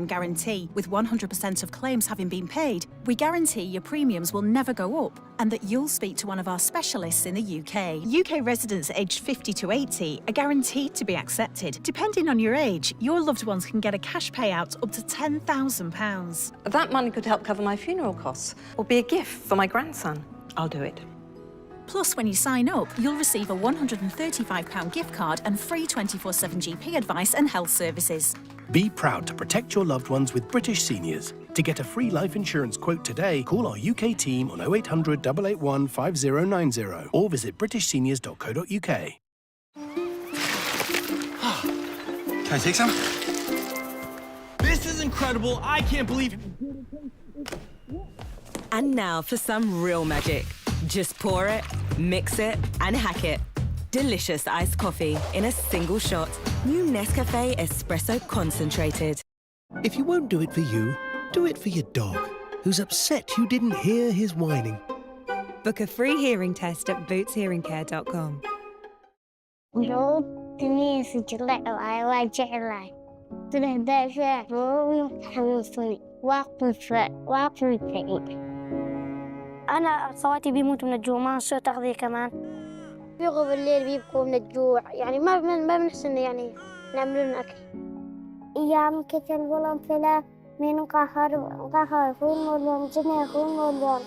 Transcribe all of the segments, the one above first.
guarantee, with 100% of claims having been paid, we guarantee your premiums will never go up and that you'll speak to one of our specialists in the UK. UK residents aged 50 to 80 are guaranteed to be accepted. Depending on your age, your loved ones can get a cash payout up to £10,000. That money could help cover my funeral costs or be a gift for my grandson. I'll do it. Plus, when you sign up, you'll receive a £135 gift card and free 24/7 GP advice and health services. Be proud to protect your loved ones with British Seniors. To get a free life insurance quote today, call our UK team on 0800 881 5090 or visit britishseniors.co.uk. Can I take some? This is incredible. I can't believe it. And now for some real magic. Just pour it, mix it, and hack it. Delicious iced coffee in a single shot. New Nescafe Espresso Concentrated. If you won't do it for you, do it for your dog, who's upset you didn't hear his whining. Book a free hearing test at bootshearingcare.com. أنا أخواتي بيموتوا من الجوع ما نصير تغذية كمان بيغوا بالليل بيبكوا من الجوع يعني ما بنحسن يعني نعمل لهم أكل أيام كتير بقولهم فيلا مين قهر فون مليون جنيه فون مليون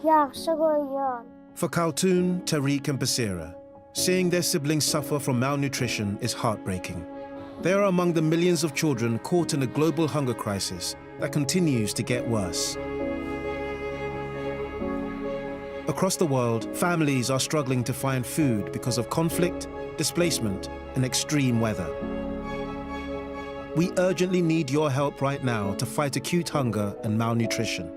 يا شغل. For Khaltoon, Tariq and Basira, seeing their siblings suffer from malnutrition is heartbreaking. They are among the millions of children caught in a global hunger crisis that continues to get worse. Across the world, families are struggling to find food because of conflict, displacement, and extreme weather. We urgently need your help right now to fight acute hunger and malnutrition.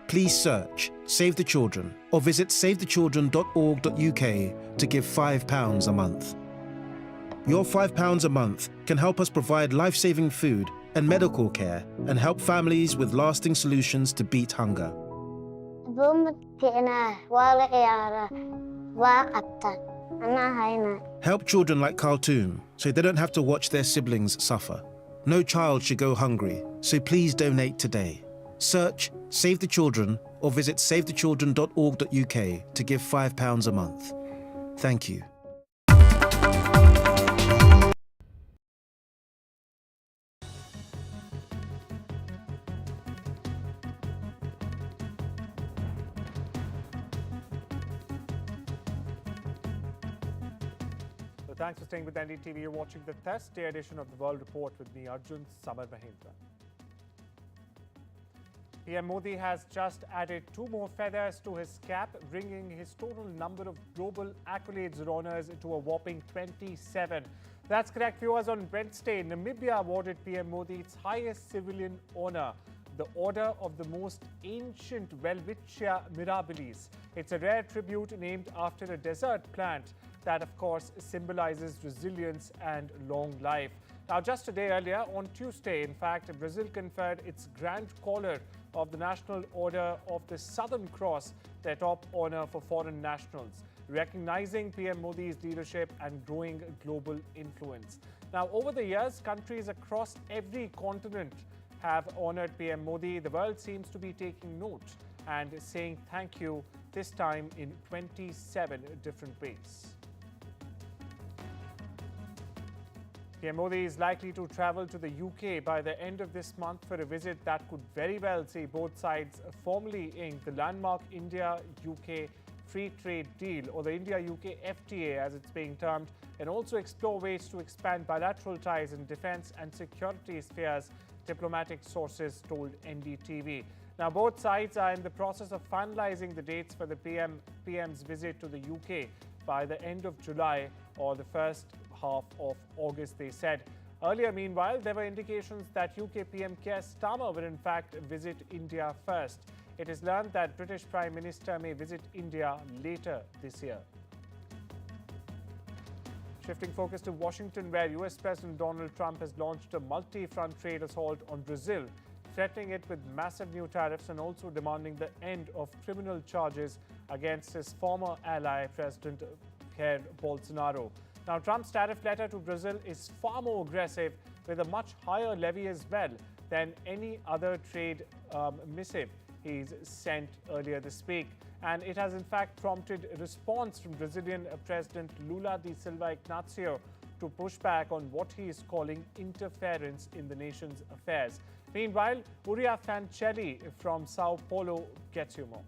Please search Save the Children or visit savethechildren.org.uk to give £5 a month. Your £5 a month can help us provide life-saving food and medical care and help families with lasting solutions to beat hunger. Help children like Khaltoon so they don't have to watch their siblings suffer. No child should go hungry, so please donate today. Search Save the Children or visit savethechildren.org.uk to give £5 a month. Thank you. Thanks for staying with NDTV. You're watching the Thursday edition of the World Report with me, Arjun Samar Mahindra. PM Modi has just added 2 more feathers to his cap, bringing his total number of global accolades honors to a whopping 27. That's correct, viewers. On Wednesday, Namibia awarded PM Modi its highest civilian honor, the Order of the Most Ancient Welwitschia Mirabilis. It's a rare tribute named after a desert plant that, of course, symbolizes resilience and long life. Now, just a day earlier, on Tuesday, in fact, Brazil conferred its Grand Collar of the National Order of the Southern Cross, their top honor for foreign nationals, recognizing PM Modi's leadership and growing global influence. Now, over the years, countries across every continent have honored PM Modi. The world seems to be taking note and saying thank you, this time in 27 different ways. PM Modi is likely to travel to the UK by the end of this month for a visit that could very well see both sides formally ink the landmark India-UK Free Trade Deal, or the India-UK FTA as it's being termed, and also explore ways to expand bilateral ties in defence and security spheres, diplomatic sources told NDTV. Now, both sides are in the process of finalising the dates for the PM's visit to the UK by the end of July or the first half of August, they said. Earlier, meanwhile, there were indications that UK PM Keir Starmer will in fact visit India first. It is learned that British Prime Minister may visit India later this year. Shifting focus to Washington, where US President Donald Trump has launched a multi-front trade assault on Brazil, threatening it with massive new tariffs and also demanding the end of criminal charges against his former ally, President Jair Bolsonaro. Now, Trump's tariff letter to Brazil is far more aggressive, with a much higher levy as well, than any other trade missive he's sent earlier this week. And it has in fact prompted a response from Brazilian President Lula da Silva Ignacio to push back on what he is calling interference in the nation's affairs. Meanwhile, Uria Fancelli from Sao Paulo gets you more.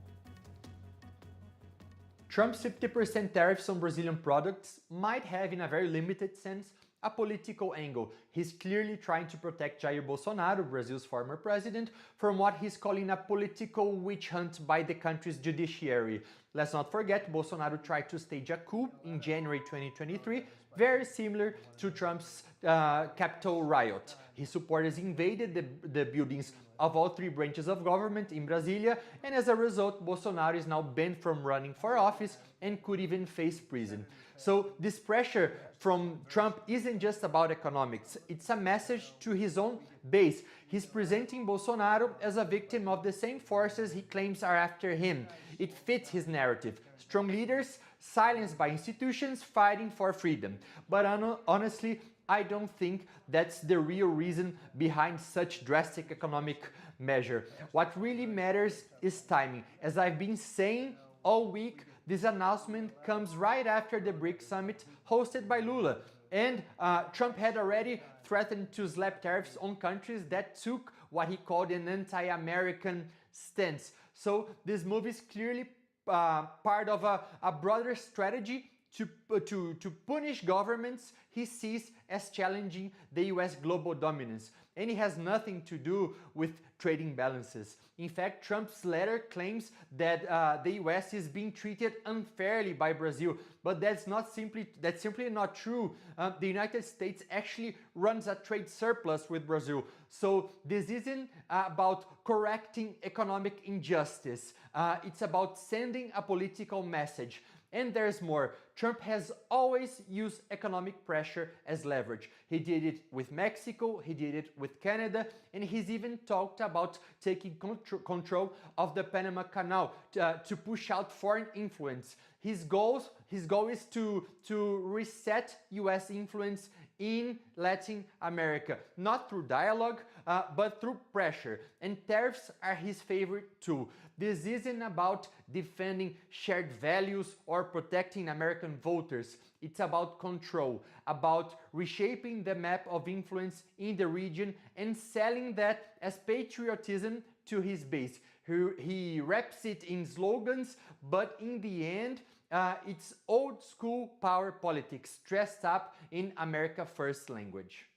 Trump's 50% tariffs on Brazilian products might have, in a very limited sense, a political angle. He's clearly trying to protect Jair Bolsonaro, Brazil's former president, from what he's calling a political witch hunt by the country's judiciary. Let's not forget, Bolsonaro tried to stage a coup in January 2023, very similar to Trump's Capitol riot. His supporters invaded the buildings of all three branches of government in Brasilia, and as a result, Bolsonaro is now banned from running for office and could even face prison. So this pressure from Trump isn't just about economics, it's a message to his own base. He's presenting Bolsonaro as a victim of the same forces he claims are after him. It fits his narrative. Strong leaders, silenced by institutions, fighting for freedom. But honestly, I don't think that's the real reason behind such drastic economic measure. What really matters is timing. As I've been saying all week, this announcement comes right after the BRICS summit hosted by Lula. And Trump had already threatened to slap tariffs on countries that took what he called an anti-American stance. So this move is clearly part of a broader strategy to punish governments he sees as challenging the US global dominance. And it has nothing to do with trading balances. In fact, Trump's letter claims that the US is being treated unfairly by Brazil, but that's simply not true. The United States actually runs a trade surplus with Brazil. So this isn't about correcting economic injustice. It's about sending a political message. And there's more. Trump has always used economic pressure as leverage. He did it with Mexico, he did it with Canada, and he's even talked about taking control of the Panama Canal to push out foreign influence. His goal is to reset US influence in Latin America, not through dialogue, but through pressure. And tariffs are his favorite tool. This isn't about defending shared values or protecting American voters. It's about control, about reshaping the map of influence in the region and selling that as patriotism to his base. He wraps it in slogans, but in the end, it's old school power politics dressed up in America First language.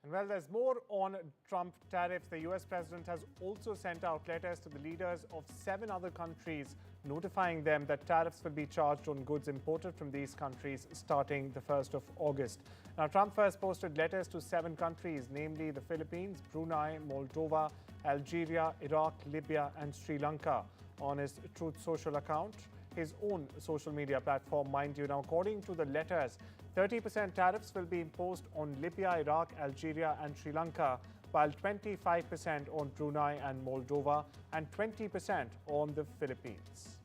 And well, there's more on Trump tariffs. The US president has also sent out letters to the leaders of 7 other countries, notifying them that tariffs will be charged on goods imported from these countries starting the 1st of August. Now, Trump first posted letters to 7 countries, namely the Philippines, Brunei, Moldova, Algeria, Iraq, Libya, and Sri Lanka, on his Truth Social account, his own social media platform, mind you. Now, according to the letters, 30% tariffs will be imposed on Libya, Iraq, Algeria, and Sri Lanka, while 25% on Brunei and Moldova, and 20% on the Philippines.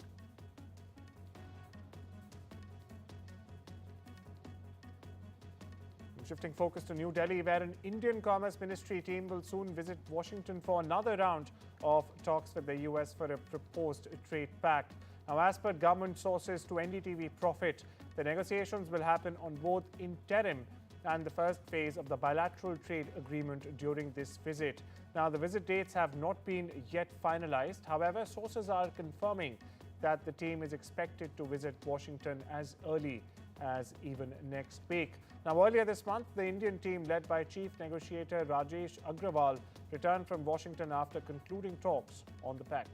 Shifting focus to New Delhi, where an Indian Commerce Ministry team will soon visit Washington for another round of talks with the US for a proposed trade pact. Now, as per government sources to NDTV Profit, the negotiations will happen on both interim and the first phase of the bilateral trade agreement during this visit. Now, the visit dates have not been yet finalized. However, sources are confirming that the team is expected to visit Washington as early as even next week. Now, earlier this month, the Indian team led by Chief Negotiator Rajesh Agrawal returned from Washington after concluding talks on the pact.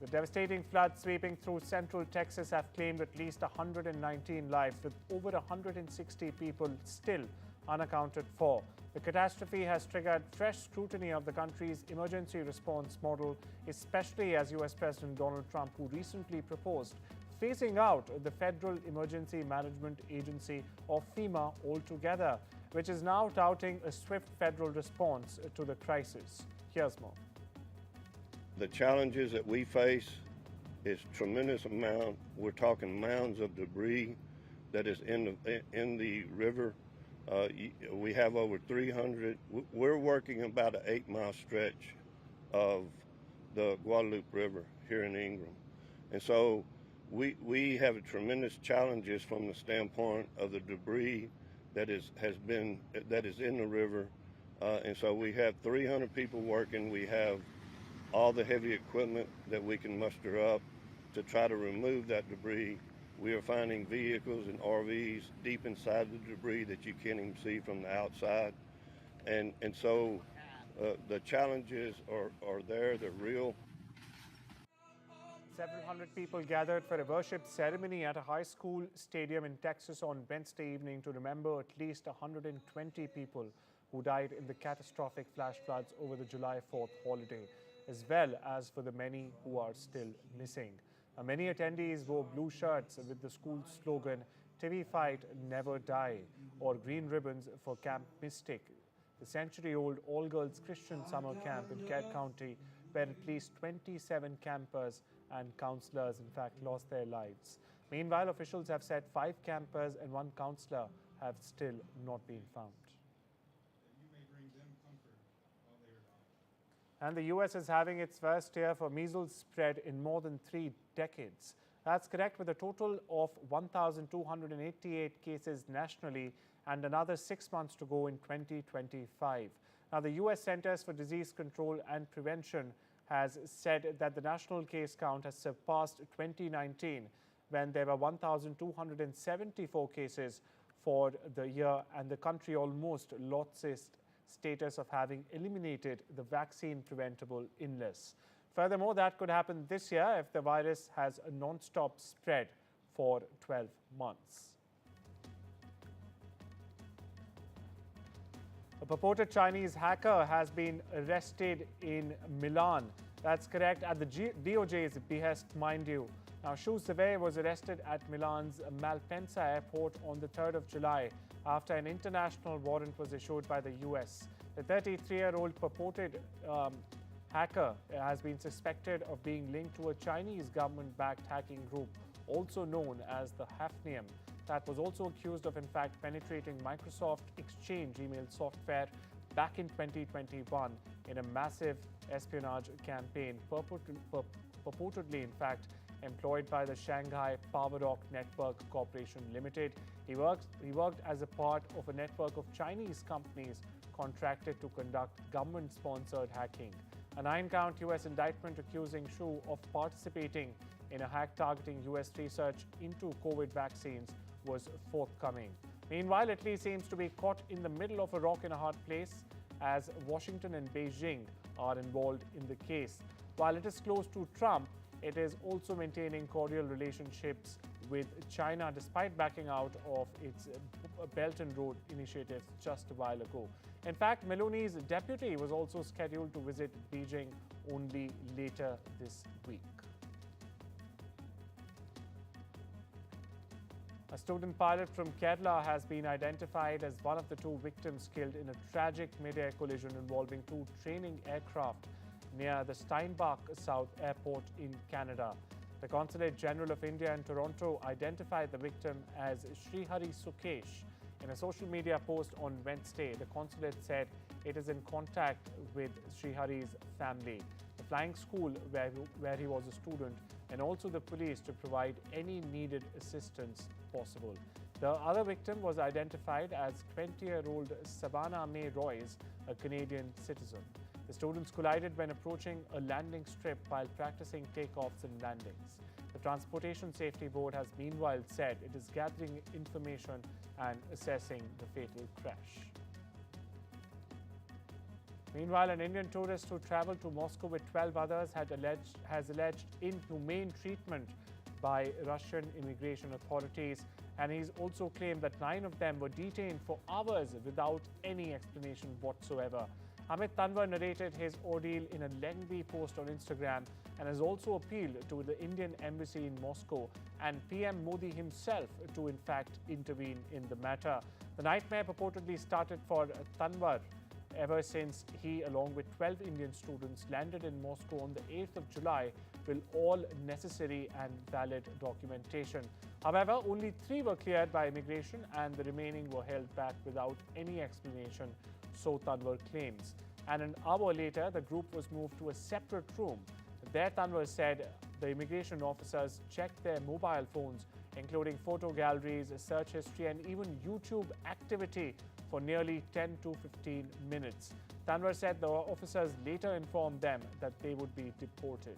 The devastating floods sweeping through central Texas have claimed at least 119 lives, with over 160 people still unaccounted for. The catastrophe has triggered fresh scrutiny of the country's emergency response model, especially as US President Donald Trump, who recently proposed phasing out the Federal Emergency Management Agency, or FEMA, altogether, which is now touting a swift federal response to the crisis. Here's more. The challenges that we face is tremendous amount. We're talking mounds of debris that is in the river. We have over 300. We're working about an 8-mile stretch of the Guadalupe River here in Ingram. And so we have tremendous challenges from the standpoint of the debris that is in the river. And so we have 300 people working. We have all the heavy equipment that we can muster up to try to remove that debris. We are finding vehicles and RVs deep inside the debris that you can't even see from the outside. And so the challenges are there, they're real. Several hundred people gathered for a worship ceremony at a high school stadium in Texas on Wednesday evening to remember at least 120 people who died in the catastrophic flash floods over the July 4th holiday, as well as for the many who are still missing. Many attendees wore blue shirts with the school's slogan, "TV Fight, Never Die," or green ribbons for Camp Mystic, the century-old all-girls Christian summer camp in Kerr County, where at least 27 campers and counselors, in fact, lost their lives. Meanwhile, officials have said 5 campers and 1 counselor have still not been found. And the US is having its first year for measles spread in more than 3 decades. That's correct, with a total of 1,288 cases nationally and another 6 months to go in 2025. Now, the US Centers for Disease Control and Prevention has said that the national case count has surpassed 2019, when there were 1,274 cases for the year, and the country almost lost its status of having eliminated the vaccine-preventable illness. Furthermore, that could happen this year if the virus has a non-stop spread for 12 months. A purported Chinese hacker has been arrested in Milan. That's correct, at the DOJ's behest, mind you. Now, Shu Survey was arrested at Milan's Malpensa airport on the 3rd of July after an international warrant was issued by the US. The 33-year-old purported hacker has been suspected of being linked to a Chinese government-backed hacking group, also known as the Hafnium, that was also accused of, in fact, penetrating Microsoft Exchange email software back in 2021 in a massive espionage campaign purportedly, in fact, employed by the Shanghai PowerRock Network Corporation Limited. He worked as a part of a network of Chinese companies contracted to conduct government-sponsored hacking. A 9-count US indictment accusing Shu of participating in a hack targeting US research into COVID vaccines was forthcoming. Meanwhile, Italy seems to be caught in the middle of a rock and a hard place, as Washington and Beijing are involved in the case. While it is close to Trump, it is also maintaining cordial relationships with China despite backing out of its Belt and Road initiatives just a while ago. In fact, Meloni's deputy was also scheduled to visit Beijing only later this week. A student pilot from Kerala has been identified as one of the 2 victims killed in a tragic mid-air collision involving 2 training aircraft near the Steinbach South Airport in Canada. The Consulate General of India in Toronto identified the victim as Srihari Sukesh. In a social media post on Wednesday, the consulate said it is in contact with Srihari's family, the flying school where he was a student, and also the police to provide any needed assistance possible. The other victim was identified as 20-year-old Savannah May Royce, a Canadian citizen. The students collided when approaching a landing strip while practicing takeoffs and landings. The Transportation Safety Board has meanwhile said it is gathering information and assessing the fatal crash. Meanwhile, an Indian tourist who traveled to Moscow with 12 others has alleged inhumane treatment by Russian immigration authorities, and he's also claimed that 9 of them were detained for hours without any explanation whatsoever. Amit Tanwar narrated his ordeal in a lengthy post on Instagram and has also appealed to the Indian embassy in Moscow and PM Modi himself to, in fact, intervene in the matter. The nightmare purportedly started for Tanwar ever since he, along with 12 Indian students, landed in Moscow on the 8th of July with all necessary and valid documentation. However, only 3 were cleared by immigration and the remaining were held back without any explanation, so Tanwar claims. And an hour later, the group was moved to a separate room. There, Tanwar said the immigration officers checked their mobile phones, including photo galleries, search history, and even YouTube activity for nearly 10 to 15 minutes. Tanwar said the officers later informed them that they would be deported.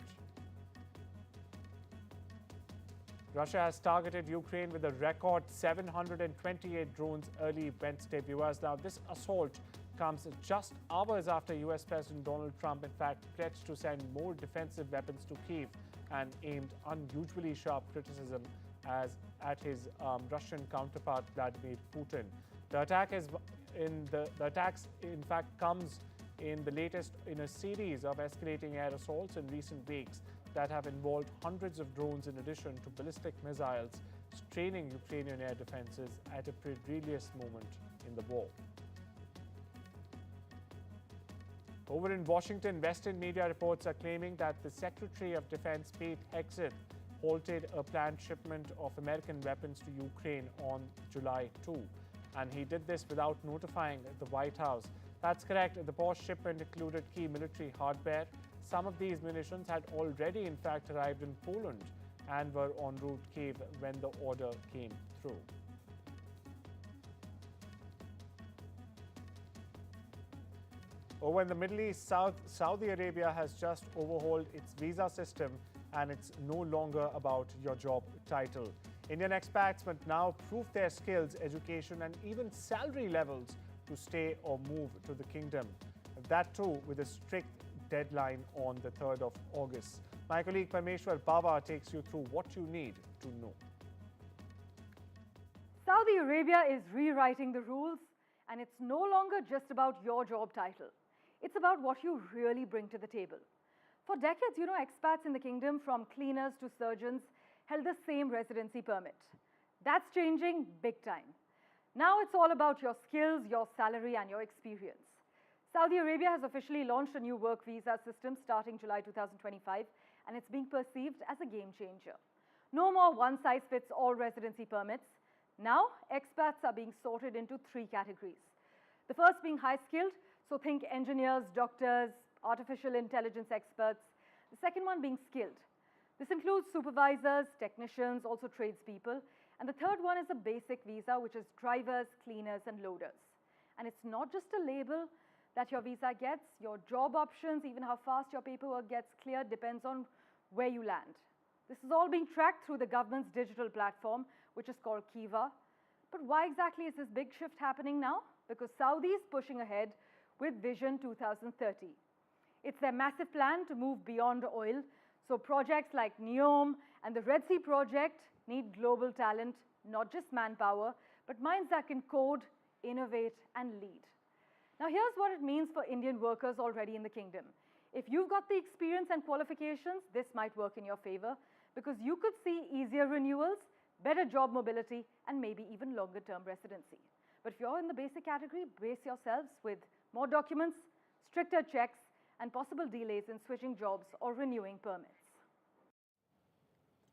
Russia has targeted Ukraine with a record 728 drones early Wednesday. Viewers, now this assault comes just hours after US President Donald Trump, in fact, pledged to send more defensive weapons to Kyiv and aimed unusually sharp criticism at his Russian counterpart Vladimir Putin. The attacks, in fact, comes in the latest in a series of escalating air assaults in recent weeks that have involved hundreds of drones in addition to ballistic missiles, straining Ukrainian air defenses at a perilous moment in the war. Over in Washington, Western media reports are claiming that the Secretary of Defense, Pete Hegseth, halted a planned shipment of American weapons to Ukraine on July 2. And he did this without notifying the White House. That's correct. The paused shipment included key military hardware. Some of these munitions had already, in fact, arrived in Poland and were en route to Kyiv when the order came through. Over in the Middle East, Saudi Arabia has just overhauled its visa system, and it's no longer about your job title. Indian expats must now prove their skills, education, and even salary levels to stay or move to the kingdom. That too with a strict deadline on the 3rd of August. My colleague Parmeshwar Bawa takes you through what you need to know. Saudi Arabia is rewriting the rules, and it's no longer just about your job title. It's about what you really bring to the table. For decades, expats in the kingdom, from cleaners to surgeons, held the same residency permit. That's changing big time. Now it's all about your skills, your salary, and your experience. Saudi Arabia has officially launched a new work visa system starting July 2025, and it's being perceived as a game changer. No more one-size-fits-all residency permits. Now, expats are being sorted into 3 categories. The first being high-skilled, so think engineers, doctors, artificial intelligence experts. The second one being skilled. This includes supervisors, technicians, also tradespeople. And the third one is a basic visa, which is drivers, cleaners, and loaders. And it's not just a label that your visa gets. Your job options, even how fast your paperwork gets cleared, depends on where you land. This is all being tracked through the government's digital platform, which is called Kiva. But why exactly is this big shift happening now? Because Saudi is pushing ahead with Vision 2030. It's their massive plan to move beyond oil. So projects like NEOM and the Red Sea project need global talent, not just manpower, but minds that can code, innovate, and lead. Now here's what it means for Indian workers already in the kingdom. If you've got the experience and qualifications, this might work in your favor, because you could see easier renewals, better job mobility, and maybe even longer-term residency. But if you're in the basic category, brace yourselves with more documents, stricter checks, and possible delays in switching jobs or renewing permits.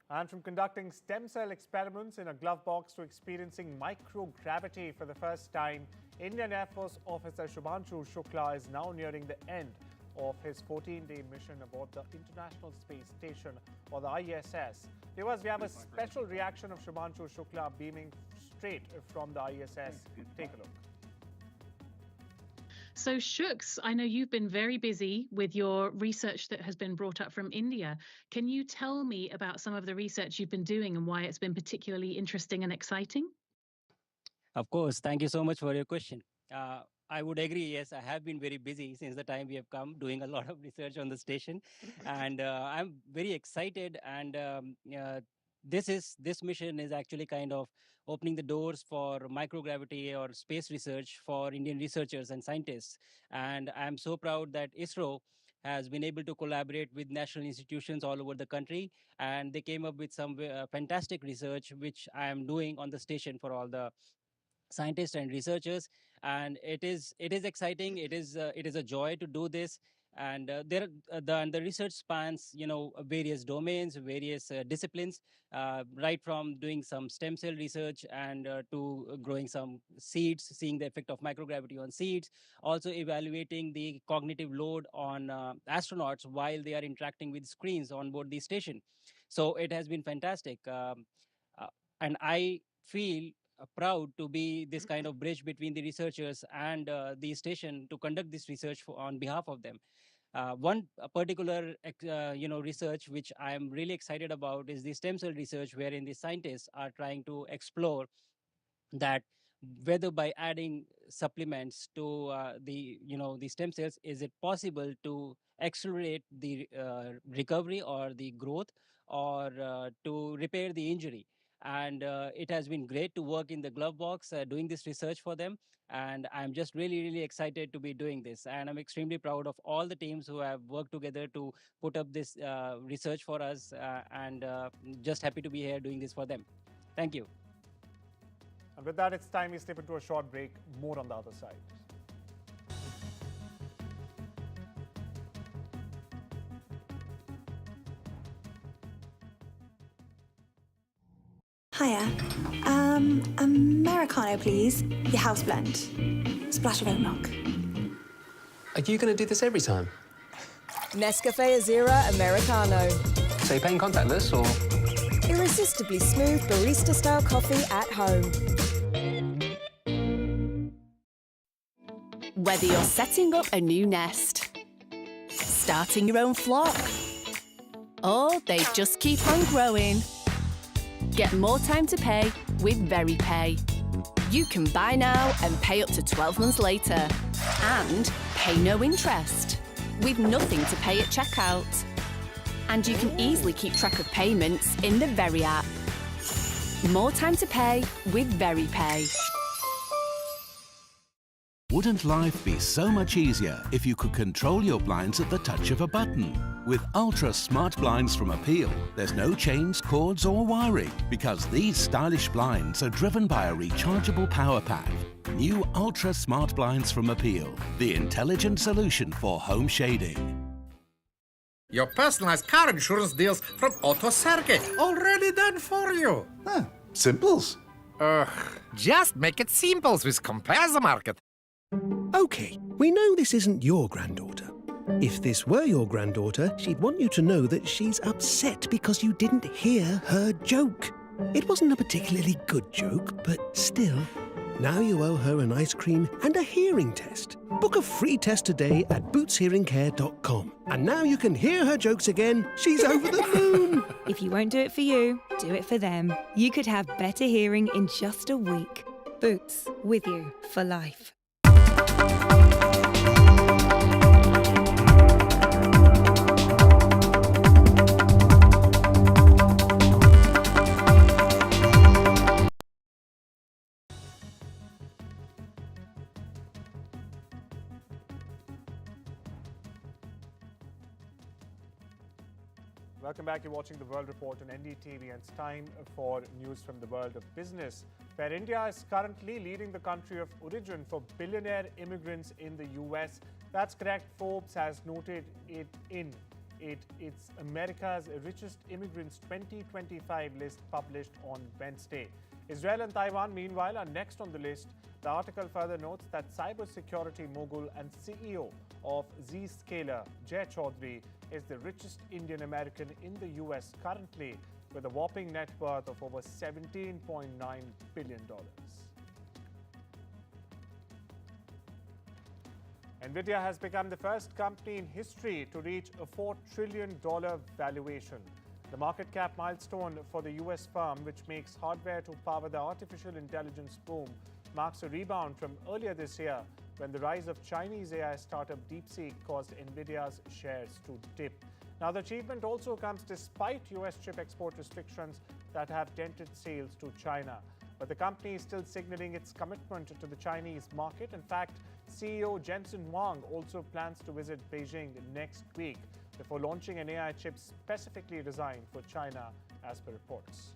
And from conducting stem cell experiments in a glove box to experiencing microgravity for the first time, Indian Air Force officer Shubhanshu Shukla is now nearing the end of his 14-day mission aboard the International Space Station, or the ISS. Viewers, we have a special reaction of Shubhanshu Shukla beaming straight from the ISS. Take a look. So Shuks, I know you've been very busy with your research that has been brought up from India. Can you tell me about some of the research you've been doing and why it's been particularly interesting and exciting? Of course. Thank you so much for your question. I would agree. Yes, I have been very busy since the time we have come, doing a lot of research on the station. And I'm very excited. And this mission is actually kind of opening the doors for microgravity or space research for Indian researchers and scientists. And I'm so proud that ISRO has been able to collaborate with national institutions all over the country. And they came up with some fantastic research, which I am doing on the station for all the scientists and researchers. And it is exciting. It is a joy to do this. And the research spans, various domains, various disciplines, right from doing some stem cell research and to growing some seeds, seeing the effect of microgravity on seeds, also evaluating the cognitive load on astronauts while they are interacting with screens on board the station. So it has been fantastic. And I feel proud to be this kind of bridge between the researchers and the station to conduct this research on behalf of them. One particular research which I am really excited about is the stem cell research, wherein the scientists are trying to explore that whether by adding supplements to the stem cells, is it possible to accelerate the recovery or the growth, or to repair the injury. And it has been great to work in the glove box doing this research for them. And I'm just really excited to be doing this, and I'm extremely proud of all the teams who have worked together to put up this research for us, and just happy to be here doing this for them. Thank you. And with that, it's time we step into a short break. More on the other side. Hiya. Americano, please. Your house blend. Splash of oat milk. Are you going to do this every time? Nescafe Azera Americano. So you're paying contactless, or...? Irresistibly smooth barista-style coffee at home. Whether you're setting up a new nest, starting your own flock, or they just keep on growing, get more time to pay with VeryPay. You can buy now and pay up to 12 months later, and pay no interest, with nothing to pay at checkout. And you can easily keep track of payments in the Very app. More time to pay with VeryPay. Wouldn't life be so much easier if you could control your blinds at the touch of a button? With Ultra Smart Blinds from Appeal, there's no chains, cords or wiring, because these stylish blinds are driven by a rechargeable power pack. New Ultra Smart Blinds from Appeal, the intelligent solution for home shading. Your personalized car insurance deals from Otto Sergei, already done for you. Simples. Just make it simples with Compare the Market. OK, we know this isn't your granddaughter. If this were your granddaughter, she'd want you to know that she's upset because you didn't hear her joke. It wasn't a particularly good joke, but still. Now you owe her an ice cream and a hearing test. Book a free test today at bootshearingcare.com. And now you can hear her jokes again. She's over the moon. If you won't do it for you, do it for them. You could have better hearing in just a week. Boots, with you for life. Welcome back. You're watching The World Report on NDTV, and it's time for news from the world of business, where India is currently leading the country of origin for billionaire immigrants in the US. That's correct. Forbes has noted it in its America's Richest Immigrants 2025 list published on Wednesday. Israel and Taiwan, meanwhile, are next on the list. The article further notes that cybersecurity mogul and CEO of Zscaler, Jay Chaudhry, is the richest Indian American in the US currently, with a whopping net worth of over $17.9 billion. NVIDIA has become the first company in history to reach a $4 trillion valuation. The market cap milestone for the US firm, which makes hardware to power the artificial intelligence boom, marks a rebound from earlier this year, when the rise of Chinese AI startup DeepSeek caused NVIDIA's shares to dip. Now, the achievement also comes despite US chip export restrictions that have dented sales to China. But the company is still signaling its commitment to the Chinese market. In fact, CEO Jensen Huang also plans to visit Beijing next week before launching an AI chip specifically designed for China, as per reports.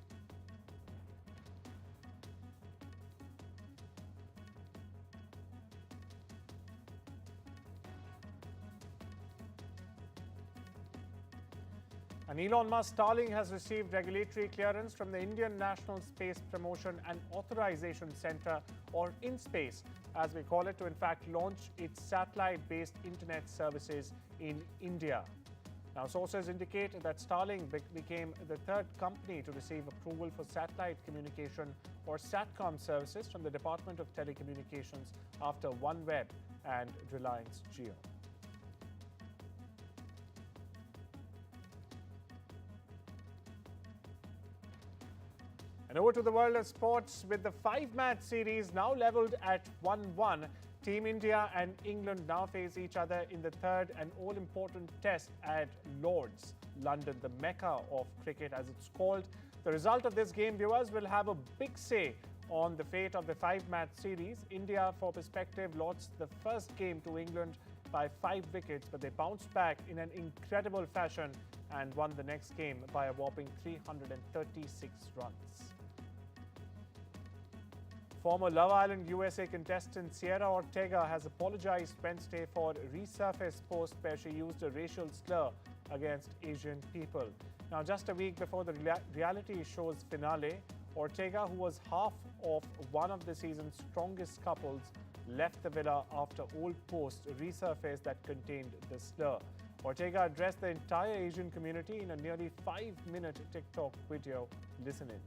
And Elon Musk Starlink has received regulatory clearance from the Indian National Space Promotion and Authorization Center, or InSpace, as we call it, to in fact launch its satellite-based internet services in India. Now, sources indicate that Starlink became the third company to receive approval for satellite communication or SATCOM services from the Department of Telecommunications after OneWeb and Reliance Jio. And over to the world of sports with the five-match series now leveled at 1-1. Team India and England now face each other in the third and all-important test at Lord's, London, the Mecca of cricket as it's called. The result of this game, viewers, will have a big say on the fate of the five-match series. India, for perspective, lost the first game to England by 5 wickets, but they bounced back in an incredible fashion and won the next game by a whopping 336 runs. Former Love Island USA contestant Sierra Ortega has apologized Wednesday for a resurfaced post where she used a racial slur against Asian people. Now, just a week before the reality show's finale, Ortega, who was half of one of the season's strongest couples, left the villa after old posts resurfaced that contained the slur. Ortega addressed the entire Asian community in a nearly 5-minute TikTok video. Listen in.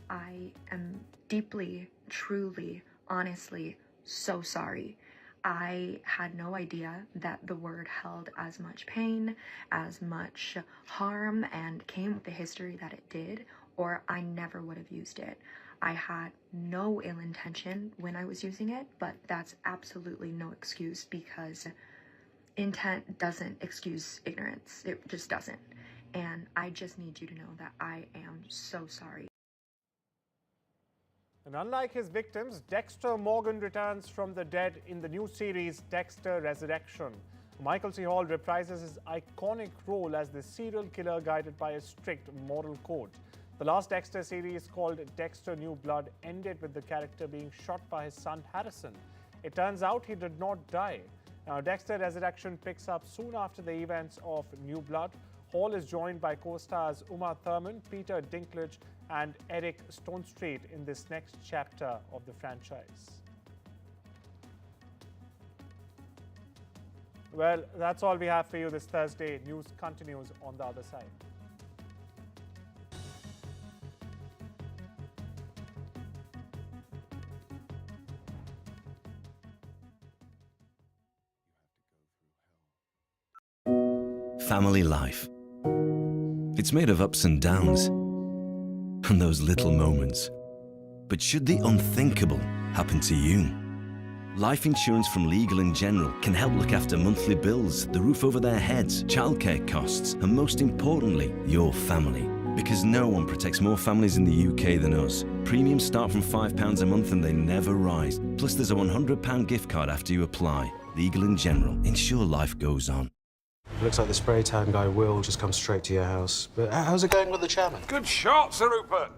I am deeply, truly, honestly so sorry. I had no idea that the word held as much pain, as much harm, and came with the history that it did, or I never would have used it. I had no ill intention when I was using it, but that's absolutely no excuse because intent doesn't excuse ignorance. It just doesn't. And I just need you to know that I am so sorry. And unlike his victims, Dexter Morgan returns from the dead in the new series Dexter Resurrection. Michael C. Hall reprises his iconic role as the serial killer guided by a strict moral code. The last Dexter series, called Dexter New Blood, ended with the character being shot by his son Harrison. It turns out he did not die. Now, Dexter Resurrection picks up soon after the events of New Blood. Hall is joined by co-stars Uma Thurman, Peter Dinklage, and Eric Stonestreet in this next chapter of the franchise. Well, that's all we have for you this Thursday. News continues on the other side. Family life. It's made of ups and downs, and those little moments. But should the unthinkable happen to you? Life insurance from Legal & General can help look after monthly bills, the roof over their heads, childcare costs, and most importantly, your family. Because no one protects more families in the UK than us. Premiums start from £5 a month and they never rise. Plus there's a £100 gift card after you apply. Legal & General. Ensure life goes on. Looks like the spray tan guy Will just come straight to your house. But how's it going with the chairman? Good shot, Sir Rupert.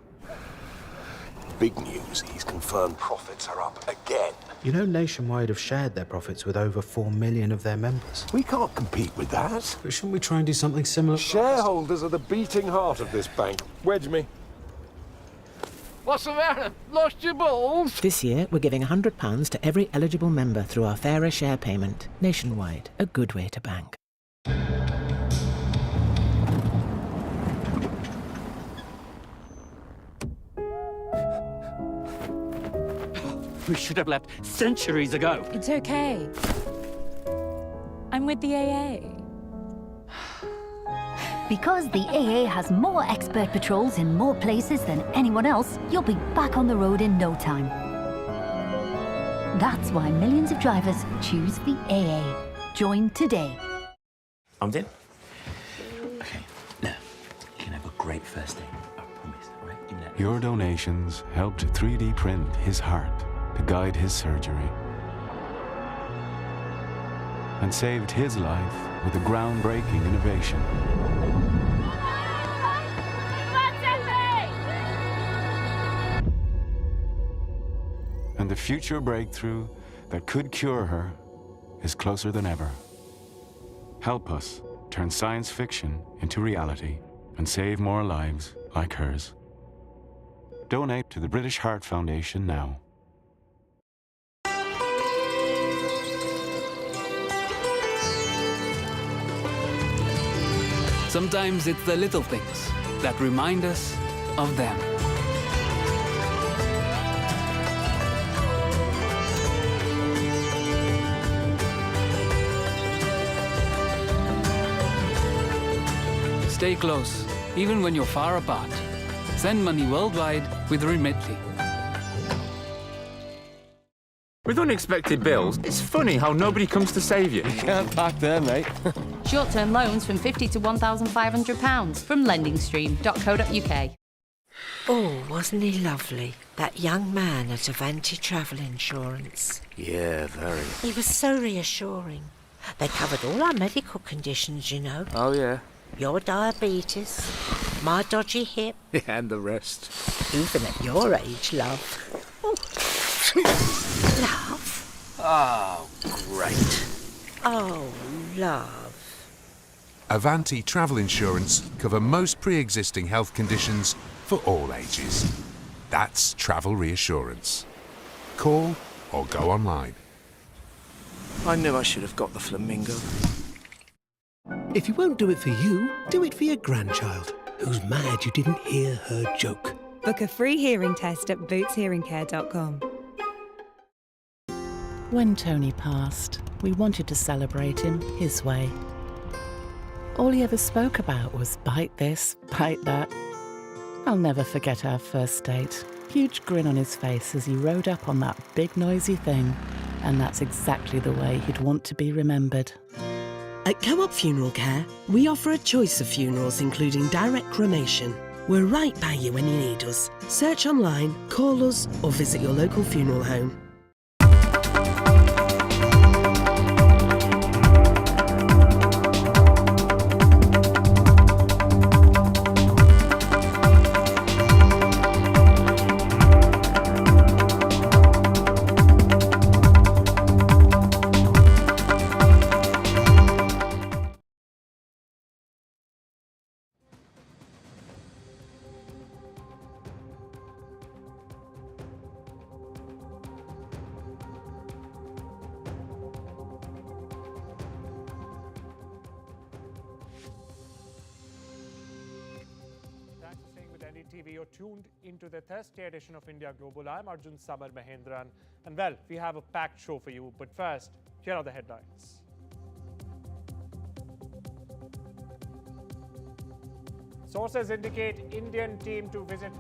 Big news, these confirmed profits are up again. You know, Nationwide have shared their profits with over 4 million of their members. We can't compete with that. But shouldn't we try and do something similar? Shareholders are the beating heart of this bank. Wedge me. What's the matter? Lost your balls? This year, we're giving £100 to every eligible member through our Fairer Share payment. Nationwide, a good way to bank. We should have left centuries ago. It's okay. I'm with the AA. Because the AA has more expert patrols in more places than anyone else, you'll be back on the road in no time. That's why millions of drivers choose the AA. Join today. I'm in. Okay, now, you can have a great first day. I promise, all right? Give me that. Your donations helped 3D print his heart to guide his surgery and saved his life with a groundbreaking innovation. And the future breakthrough that could cure her is closer than ever. Help us turn science fiction into reality and save more lives like hers. Donate to the British Heart Foundation now. Sometimes it's the little things that remind us of them. Stay close, even when you're far apart. Send money worldwide with Remitly. With unexpected bills, it's funny how nobody comes to save you. Can't park there, mate. Short-term loans from £50 to £1,500 from lendingstream.co.uk. Oh, wasn't he lovely? That young man at Avanti Travel Insurance. Yeah, very. He was so reassuring. They covered all our medical conditions, you know. Oh, yeah. Your diabetes, my dodgy hip. And the rest. Even at your age, love. Love? Oh, great. Oh, love. Avanti Travel Insurance cover most pre-existing health conditions for all ages. That's travel reassurance. Call or go online. I knew I should have got the flamingo. If you won't do it for you, do it for your grandchild, who's mad you didn't hear her joke. Book a free hearing test at bootshearingcare.com. When Tony passed, we wanted to celebrate him his way. All he ever spoke about was bite this, bite that. I'll never forget our first date. Huge grin on his face as he rode up on that big noisy thing. And that's exactly the way he'd want to be remembered. At Co-op Funeral Care, we offer a choice of funerals including direct cremation. We're right by you when you need us. Search online, call us or visit your local funeral home. NDTV, you're tuned into the Thursday edition of India Global. I'm Arjun Samar Mahendran. And well, we have a packed show for you. But first, here are the headlines. Sources indicate Indian team to visit